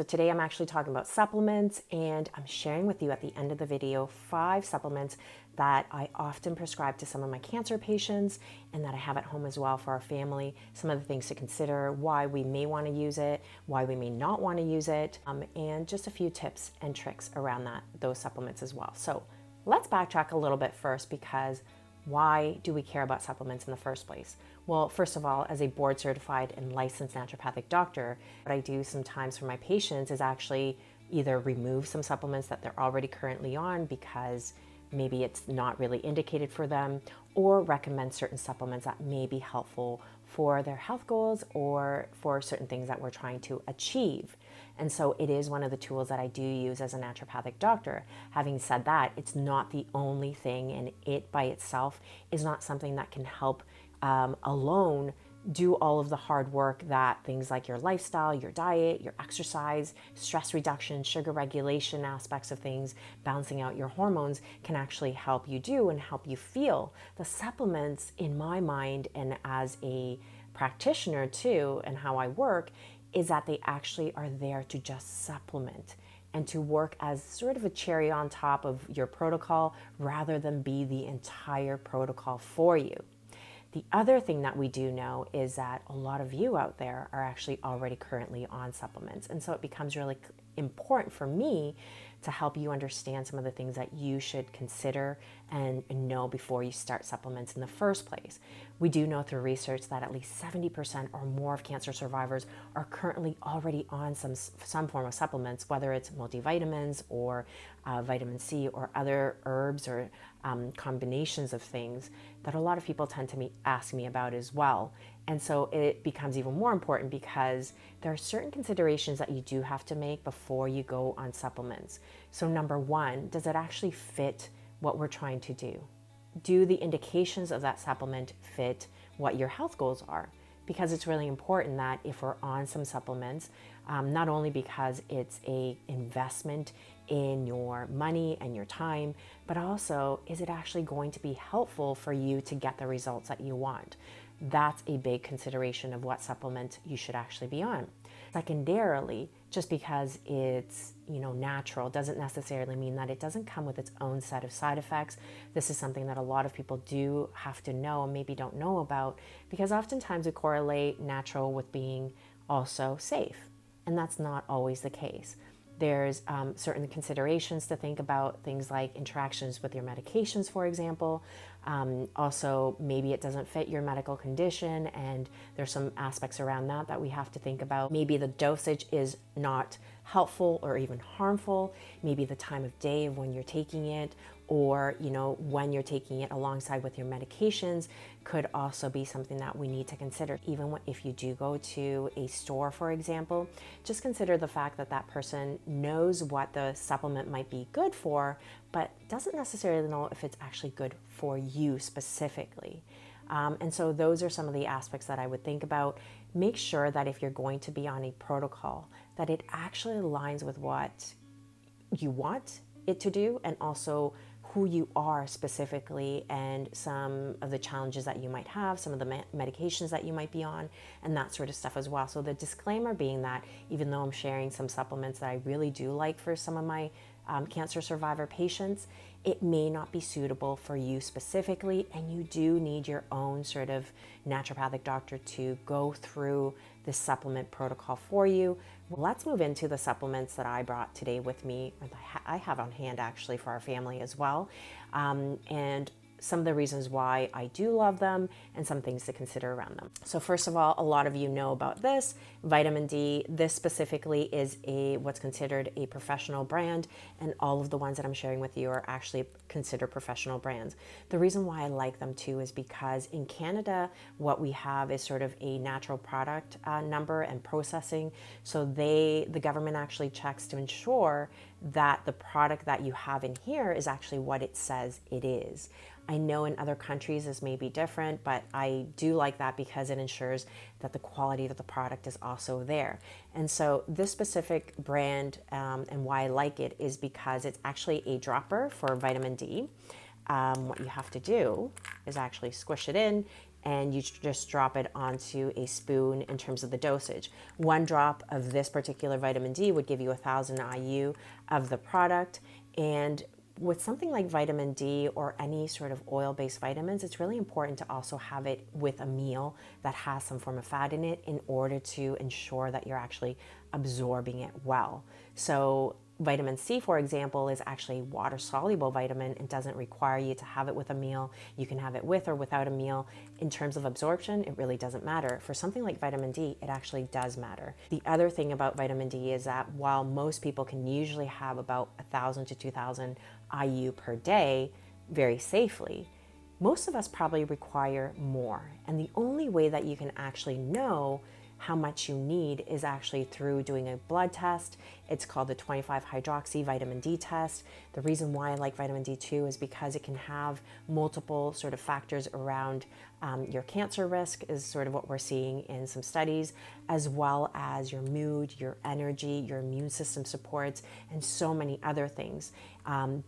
So today I'm actually talking about supplements, and I'm sharing with you at the end of the video 5 supplements that I often prescribe to some of my cancer patients and that I have at home as well for our family. Some of the things to consider, why we may want to use it, why we may not want to use it, and just a few tips and tricks around those supplements as well. So let's backtrack a little bit first, because why do we care about supplements in the first place? Well, first of all, as a board certified and licensed naturopathic doctor, what I do sometimes for my patients is actually either remove some supplements that they're already currently on because maybe it's not really indicated for them, or recommend certain supplements that may be helpful for their health goals or for certain things that we're trying to achieve. And so it is one of the tools that I do use as a naturopathic doctor. Having said that, it's not the only thing, and it by itself is not something that can help alone do all of the hard work that things like your lifestyle, your diet, your exercise, stress reduction, sugar regulation aspects of things, balancing out your hormones can actually help you do and help you feel. The supplements, in my mind, and as a practitioner too, and how I work, is that they actually are there to just supplement and to work as sort of a cherry on top of your protocol rather than be the entire protocol for you. The other thing that we do know is that a lot of you out there are actually already currently on supplements. And so it becomes really important for me to help you understand some of the things that you should consider and know before you start supplements in the first place. We do know through research that at least 70% or more of cancer survivors are currently already on some form of supplements, whether it's multivitamins or vitamin C or other herbs or combinations of things that a lot of people tend to ask me about as well. And so it becomes even more important because there are certain considerations that you do have to make before you go on supplements. So number one, does it actually fit what we're trying to do? Do the indications of that supplement fit what your health goals are? Because it's really important that if we're on some supplements, not only because it's a investment in your money and your time, but also, is it actually going to be helpful for you to get the results that you want? That's a big consideration of what supplement you should actually be on. Secondarily, just because it's natural doesn't necessarily mean that it doesn't come with its own set of side effects. This is something that a lot of people do have to know and maybe don't know about, because oftentimes we correlate natural with being also safe, and that's not always the case. There's certain considerations to think about, things like interactions with your medications, for example. Also, maybe it doesn't fit your medical condition, and there's some aspects around that we have to think about. Maybe the dosage is not helpful or even harmful. Maybe the time of day of when you're taking it, or when you're taking it alongside with your medications, could also be something that we need to consider. Even if you do go to a store, for example, just consider the fact that that person knows what the supplement might be good for, but doesn't necessarily know if it's actually good for you specifically. And so those are some of the aspects that I would think about. Make sure that if you're going to be on a protocol, that it actually aligns with what you want it to do, and also who you are specifically, and some of the challenges that you might have, some of the medications that you might be on, and that sort of stuff as well. So the disclaimer being that even though I'm sharing some supplements that I really do like for some of my cancer survivor patients, it may not be suitable for you specifically, and you do need your own sort of naturopathic doctor to go through this supplement protocol for you. Let's move into the supplements that I brought today with me, or I have on hand actually for our family as well, and some of the reasons why I do love them and some things to consider around them. So first of all, a lot of you know about this, vitamin D. This specifically is what's considered a professional brand, and all of the ones that I'm sharing with you are actually considered professional brands. The reason why I like them too is because in Canada, what we have is sort of a natural product number and processing. So the government actually checks to ensure that the product that you have in here is actually what it says it is. I know in other countries this may be different, but I do like that because it ensures that the quality of the product is also there. And so this specific brand, and why I like it, is because it's actually a dropper for vitamin D. What you have to do is actually squish it in, and you just drop it onto a spoon in terms of the dosage. 1 drop of this particular vitamin D would give you 1,000 IU of the product. And with something like vitamin D or any sort of oil-based vitamins, it's really important to also have it with a meal that has some form of fat in it in order to ensure that you're actually absorbing it well. So vitamin C, for example, is actually water-soluble vitamin and doesn't require you to have it with a meal. You can have it with or without a meal. In terms of absorption, it really doesn't matter. For something like vitamin D, it actually does matter. The other thing about vitamin D is that while most people can usually have about 1,000 to 2,000 IU per day very safely, most of us probably require more. And the only way that you can actually know how much you need is actually through doing a blood test. It's called the 25-hydroxy vitamin D test. The reason why I like vitamin D2 is because it can have multiple sort of factors around your cancer risk, is sort of what we're seeing in some studies, as well as your mood, your energy, your immune system supports, and so many other things.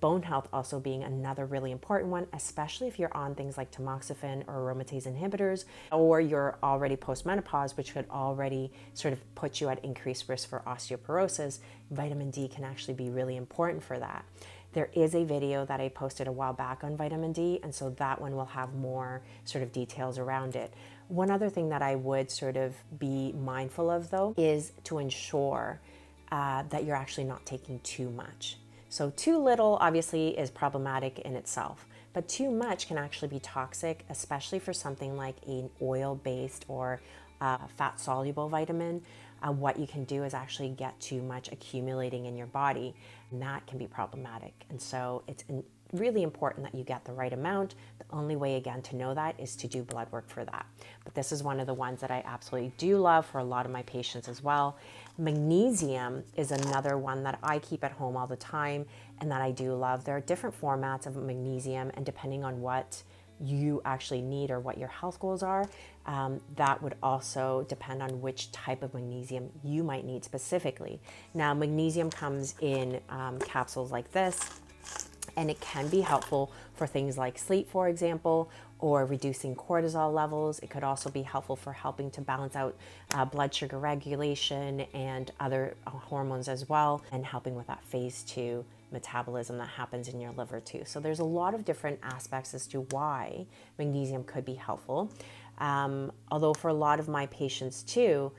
Bone health also being another really important one, especially if you're on things like tamoxifen or aromatase inhibitors, or you're already postmenopause, which could already sort of put you at increased risk for osteoporosis. Vitamin D can actually be really important for that. There is a video that I posted a while back on vitamin D, and so that one will have more sort of details around it. One other thing that I would sort of be mindful of, though, is to ensure that you're actually not taking too much. So too little obviously is problematic in itself, but too much can actually be toxic, especially for something like an oil-based or fat-soluble vitamin. What you can do is actually get too much accumulating in your body, and that can be problematic. And so it's really important that you get the right amount. The only way, again, to know that is to do blood work for that. But this is one of the ones that I absolutely do love for a lot of my patients as well. Magnesium is another one that I keep at home all the time and that I do love. There are different formats of magnesium, and depending on what you actually need or what your health goals are, that would also depend on which type of magnesium you might need specifically. Now, magnesium comes in capsules like this, and it can be helpful for things like sleep, for example, or reducing cortisol levels. It could also be helpful for helping to balance out blood sugar regulation and other hormones as well, and helping with that phase 2 metabolism that happens in your liver too. So there's a lot of different aspects as to why magnesium could be helpful. Although for a lot of my patients too,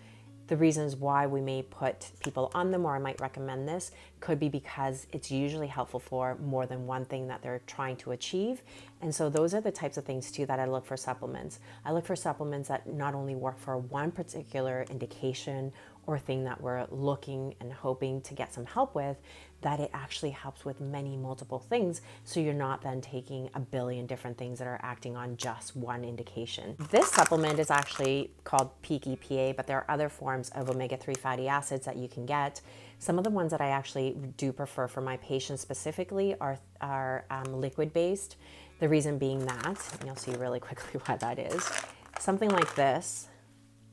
the reasons why we may put people on them, or I might recommend this, could be because it's usually helpful for more than one thing that they're trying to achieve. And so those are the types of things too that I look for supplements. I look for supplements that not only work for one particular indication or thing that we're looking and hoping to get some help with, that it actually helps with many multiple things, so you're not then taking a billion different things that are acting on just one indication. This supplement is actually called Peak EPA, but there are other forms of omega-3 fatty acids that you can get. Some of the ones that I actually do prefer for my patients specifically are liquid-based. The reason being that, and you'll see really quickly why that is, something like this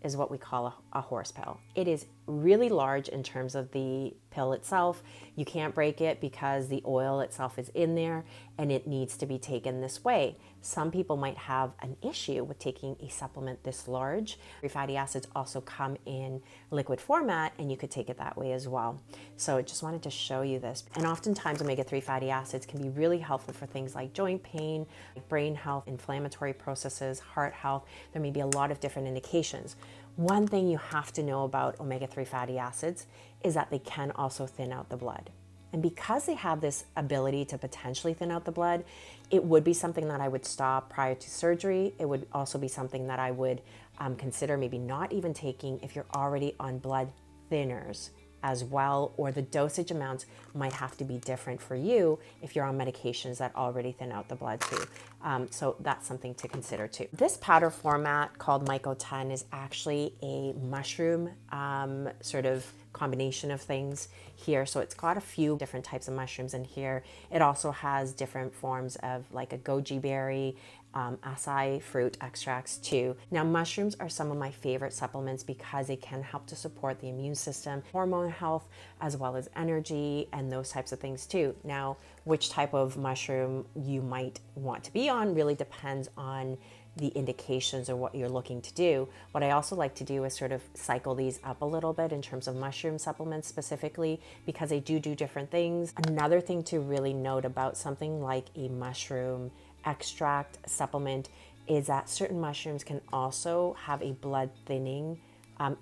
is what we call a horse pill. It is really large in terms of the pill itself. You can't break it because the oil itself is in there and it needs to be taken this way. Some people might have an issue with taking a supplement this large. Fatty acids also come in liquid format, and you could take it that way as well. So I just wanted to show you this. And oftentimes omega-3 fatty acids can be really helpful for things like joint pain, brain health, inflammatory processes, heart health. There may be a lot of different indications. One thing you have to know about omega-3 fatty acids is that they can also thin out the blood. And because they have this ability to potentially thin out the blood, it would be something that I would stop prior to surgery. It would also be something that I would consider maybe not even taking if you're already on blood thinners as well, or the dosage amounts might have to be different for you if you're on medications that already thin out the blood too. So that's something to consider too. This powder format called Myco 10 is actually a mushroom sort of combination of things here. So it's got a few different types of mushrooms in here. It also has different forms of like a goji berry, acai fruit extracts too. Now, mushrooms are some of my favorite supplements because they can help to support the immune system, hormone health, as well as energy and those types of things too. Now, which type of mushroom you might want to be on really depends on the indications or what you're looking to do. What I also like to do is sort of cycle these up a little bit in terms of mushroom supplements specifically, because they do different things. Another thing to really note about something like a mushroom extract supplement is that certain mushrooms can also have a blood thinning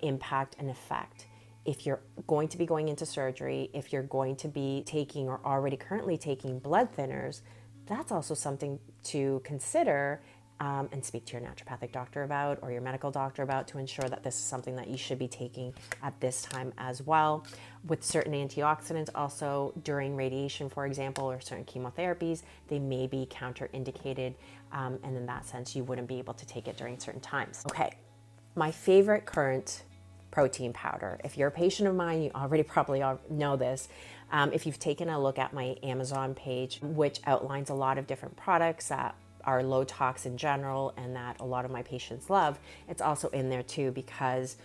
impact and effect. If you're going to be going into surgery, if you're going to be taking or already currently taking blood thinners, that's also something to consider and speak to your naturopathic doctor about, or your medical doctor about, to ensure that this is something that you should be taking at this time as well. With certain antioxidants also during radiation, for example, or certain chemotherapies, they may be counterindicated, and in that sense you wouldn't be able to take it during certain times. Okay, my favorite current protein powder. If you're a patient of mine, you already probably know this. If you've taken a look at my Amazon page, which outlines a lot of different products that are low tox in general and that a lot of my patients love, it's also in there too, because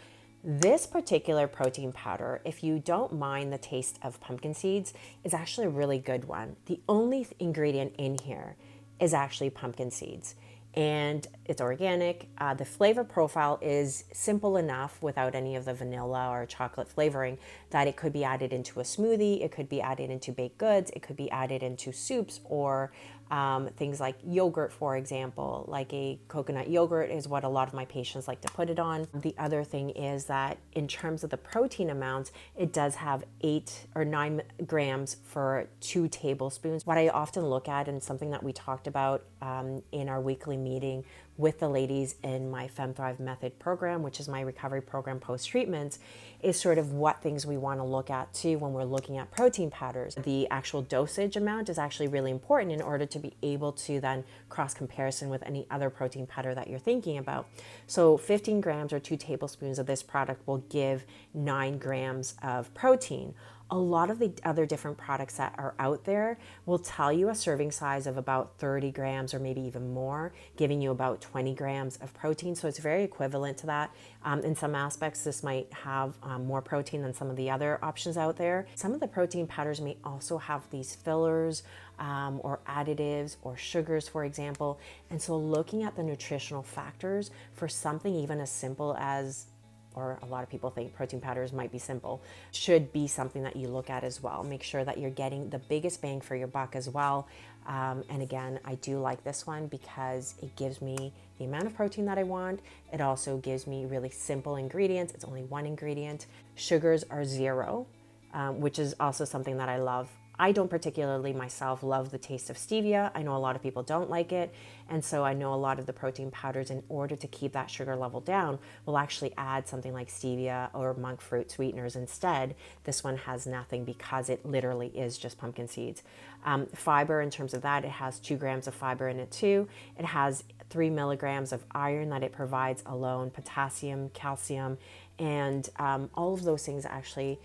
this particular protein powder, if you don't mind the taste of pumpkin seeds, is actually a really good one. The only ingredient in here is actually pumpkin seeds, and it's organic. The flavor profile is simple enough without any of the vanilla or chocolate flavoring that it could be added into a smoothie, it could be added into baked goods, it could be added into soups, or things like yogurt, for example. Like a coconut yogurt is what a lot of my patients like to put it on. The other thing is that in terms of the protein amounts, it does have 8 or 9 grams for 2 tablespoons. What I often look at, and something that we talked about in our weekly meeting with the ladies in my FemThrive Method program, which is my recovery program post-treatment, is sort of what things we want to look at too when we're looking at protein powders. The actual dosage amount is actually really important in order to be able to then cross comparison with any other protein powder that you're thinking about. So 15 grams or 2 tablespoons of this product will give 9 grams of protein. A lot of the other different products that are out there will tell you a serving size of about 30 grams or maybe even more, giving you about 20 grams of protein. So it's very equivalent to that. In some aspects, this might have more protein than some of the other options out there. Some of the protein powders may also have these fillers or additives or sugars, for example. And so looking at the nutritional factors for something even as simple as, or a lot of people think protein powders might be simple, should be something that you look at as well. Make sure that you're getting the biggest bang for your buck as well. And again, I do like this one because it gives me the amount of protein that I want. It also gives me really simple ingredients. It's only 1 ingredient. Sugars are 0, which is also something that I love. I don't particularly myself love the taste of stevia. I know a lot of people don't like it. And so I know a lot of the protein powders, in order to keep that sugar level down, will actually add something like stevia or monk fruit sweeteners instead. This one has nothing because it literally is just pumpkin seeds. Fiber, in terms of that, it has 2 grams of fiber in it too. It has 3 milligrams of iron that it provides alone, potassium, calcium, and all of those things actually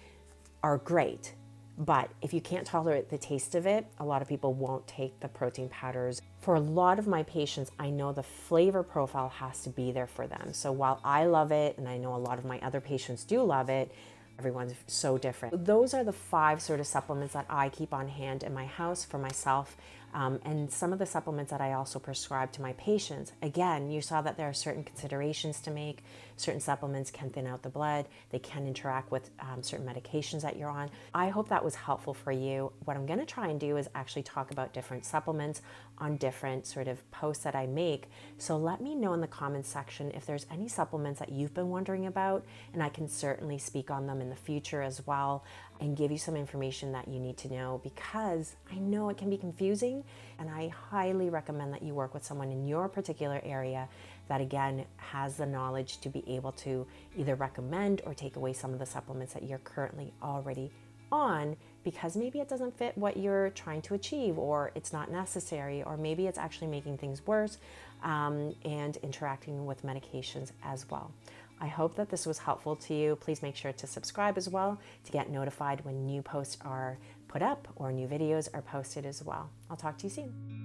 are great. But if you can't tolerate the taste of it, a lot of people won't take the protein powders. For a lot of my patients, I know the flavor profile has to be there for them. So while I love it, and I know a lot of my other patients do love it, everyone's so different. Those are the 5 sort of supplements that I keep on hand in my house for myself. And some of the supplements that I also prescribe to my patients. Again, you saw that there are certain considerations to make. Certain supplements can thin out the blood. They can interact with certain medications that you're on. I hope that was helpful for you. What I'm going to try and do is actually talk about different supplements on different sort of posts that I make. So let me know in the comments section if there's any supplements that you've been wondering about, and I can certainly speak on them in the future as well and give you some information that you need to know, because I know it can be confusing, and I highly recommend that you work with someone in your particular area that, again, has the knowledge to be able to either recommend or take away some of the supplements that you're currently already on, because maybe it doesn't fit what you're trying to achieve, or it's not necessary, or maybe it's actually making things worse and interacting with medications as well. I hope that this was helpful to you. Please make sure to subscribe as well to get notified when new posts are put up or new videos are posted as well. I'll talk to you soon.